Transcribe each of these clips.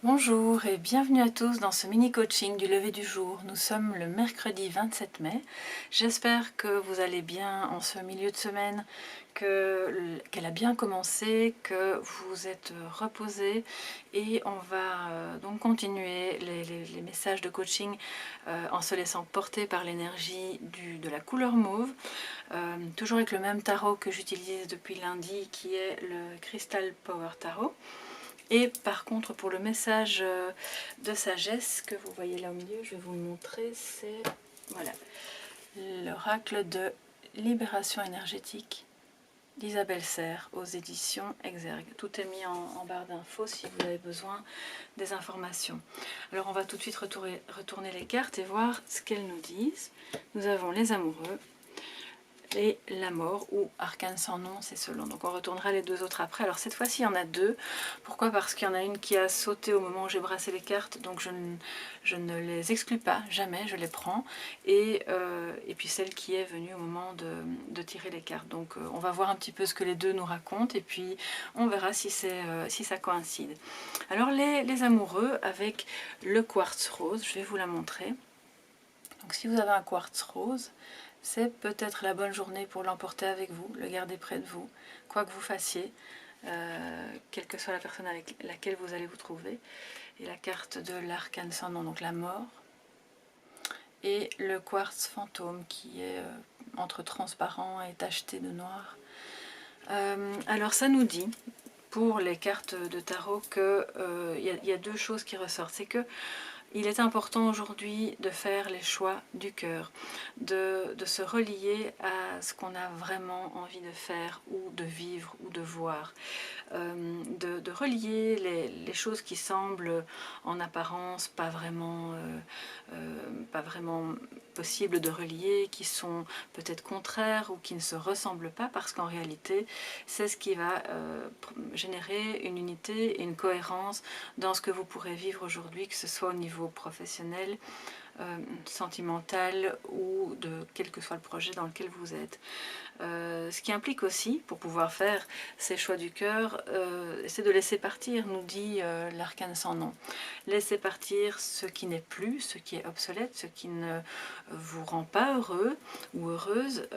Bonjour et bienvenue à tous dans ce mini-coaching du lever du jour. Nous sommes le mercredi 27 mai. J'espère que vous allez bien en ce milieu de semaine, qu'elle a bien commencé, que vous êtes reposés et on va donc continuer les messages de coaching en se laissant porter par l'énergie de la couleur mauve. Toujours avec le même tarot que j'utilise depuis lundi qui est le Crystal Power Tarot. Et par contre, pour le message de sagesse que vous voyez là au milieu, je vais vous le montrer, c'est voilà, l'oracle de libération énergétique d'Isabelle Serre aux éditions Exergue. Tout est mis en barre d'infos si vous avez besoin des informations. Alors on va tout de suite retourner les cartes et voir ce qu'elles nous disent. Nous avons les amoureux, et la mort ou arcane sans nom, c'est selon. Donc on retournera les deux autres après. Alors cette fois-ci il y en a deux. Pourquoi? Parce qu'il y en a une qui a sauté au moment où j'ai brassé les cartes, donc je ne les exclus pas, jamais, je les prends. Et puis celle qui est venue au moment de tirer les cartes. Donc on va voir un petit peu ce que les deux nous racontent et puis on verra si ça coïncide. Alors les amoureux avec le quartz rose, je vais vous la montrer. Donc si vous avez un quartz rose, c'est peut-être la bonne journée pour l'emporter avec vous, le garder près de vous, quoi que vous fassiez, quelle que soit la personne avec laquelle vous allez vous trouver. Et la carte de l'arcane sans nom, donc la mort. Et le quartz fantôme qui est entre transparent et tacheté de noir. Alors ça nous dit, pour les cartes de tarot, qu'il y a deux choses qui ressortent. C'est que il est important aujourd'hui de faire les choix du cœur, de se relier à ce qu'on a vraiment envie de faire ou de vivre ou de voir, de relier les choses qui semblent en apparence pas vraiment possibles de relier, qui sont peut-être contraires ou qui ne se ressemblent pas, parce qu'en réalité c'est ce qui va générer une unité et une cohérence dans ce que vous pourrez vivre aujourd'hui, que ce soit au niveau professionnel, sentimental ou de quel que soit le projet dans lequel vous êtes. Ce qui implique aussi, pour pouvoir faire ces choix du cœur, c'est de laisser partir, nous dit l'arcane sans nom. Laisser partir ce qui n'est plus, ce qui est obsolète, ce qui ne vous rend pas heureux ou heureuse,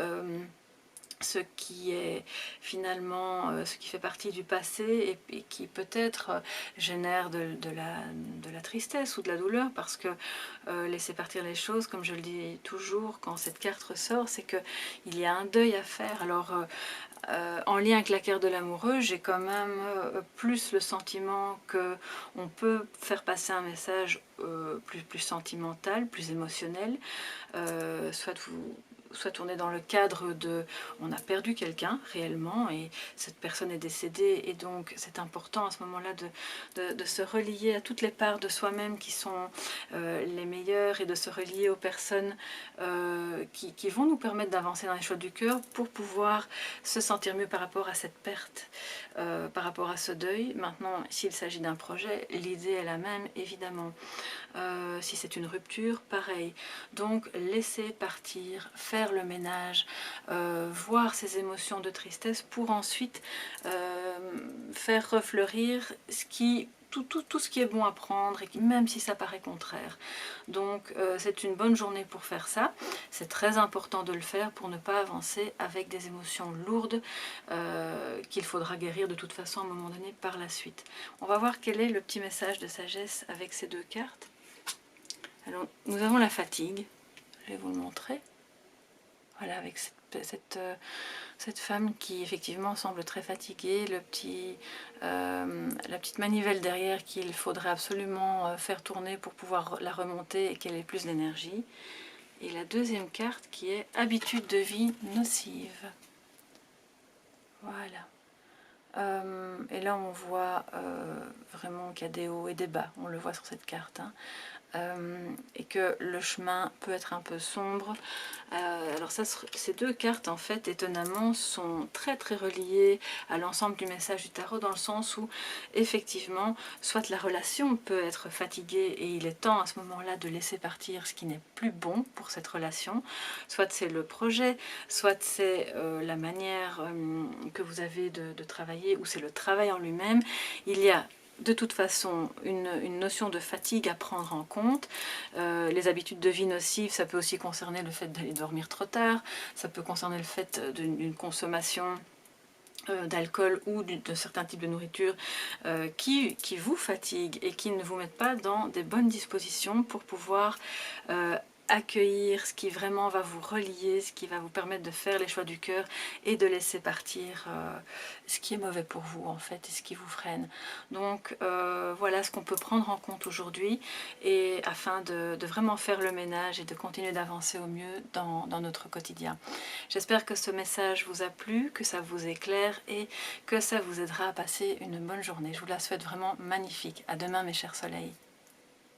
ce qui est finalement ce qui fait partie du passé et qui peut-être génère de la tristesse ou de la douleur, parce que laisser partir les choses, comme je le dis toujours quand cette carte ressort, c'est qu'il y a un deuil à faire. Alors en lien avec la carte de l'amoureux, j'ai quand même plus le sentiment qu'on peut faire passer un message plus sentimental, plus émotionnel, soit on est dans le cadre de on a perdu quelqu'un réellement et cette personne est décédée, et donc c'est important à ce moment-là de se relier à toutes les parts de soi-même qui sont les meilleures, et de se relier aux personnes qui vont nous permettre d'avancer dans les choix du cœur pour pouvoir se sentir mieux par rapport à cette perte, par rapport à ce deuil. Maintenant, s'il s'agit d'un projet, l'idée est la même évidemment. Si c'est une rupture, pareil. Donc laisser partir, faire le ménage, voir ces émotions de tristesse pour ensuite faire refleurir tout ce qui est bon à prendre, et même si ça paraît contraire. Donc c'est une bonne journée pour faire ça. C'est très important de le faire pour ne pas avancer avec des émotions lourdes qu'il faudra guérir de toute façon à un moment donné par la suite. On va voir quel est le petit message de sagesse avec ces deux cartes. Alors, nous avons la fatigue, je vais vous le montrer. Voilà, avec cette femme qui effectivement semble très fatiguée, la petite manivelle derrière qu'il faudrait absolument faire tourner pour pouvoir la remonter et qu'elle ait plus d'énergie. Et la deuxième carte qui est habitude de vie nocive. Voilà. Et là on voit vraiment qu'il y a des hauts et des bas, on le voit sur cette carte, hein. Et que le chemin peut être un peu sombre. Alors ça, ces deux cartes en fait étonnamment sont très reliées à l'ensemble du message du tarot, dans le sens où effectivement soit la relation peut être fatiguée et il est temps à ce moment-là de laisser partir ce qui n'est plus bon pour cette relation, soit c'est le projet, soit c'est la manière que vous avez de travailler, ou c'est le travail en lui-même. Il y a de toute façon une notion de fatigue à prendre en compte. Les habitudes de vie nocives, ça peut aussi concerner le fait d'aller dormir trop tard, ça peut concerner le fait d'une consommation d'alcool ou de certains types de nourriture qui vous fatiguent et qui ne vous mettent pas dans des bonnes dispositions pour pouvoir accueillir ce qui vraiment va vous relier, ce qui va vous permettre de faire les choix du cœur et de laisser partir ce qui est mauvais pour vous en fait et ce qui vous freine. Donc voilà ce qu'on peut prendre en compte aujourd'hui et afin de vraiment faire le ménage et de continuer d'avancer au mieux dans notre quotidien. J'espère que ce message vous a plu, que ça vous éclaire et que ça vous aidera à passer une bonne journée. Je vous la souhaite vraiment magnifique. À demain mes chers soleils.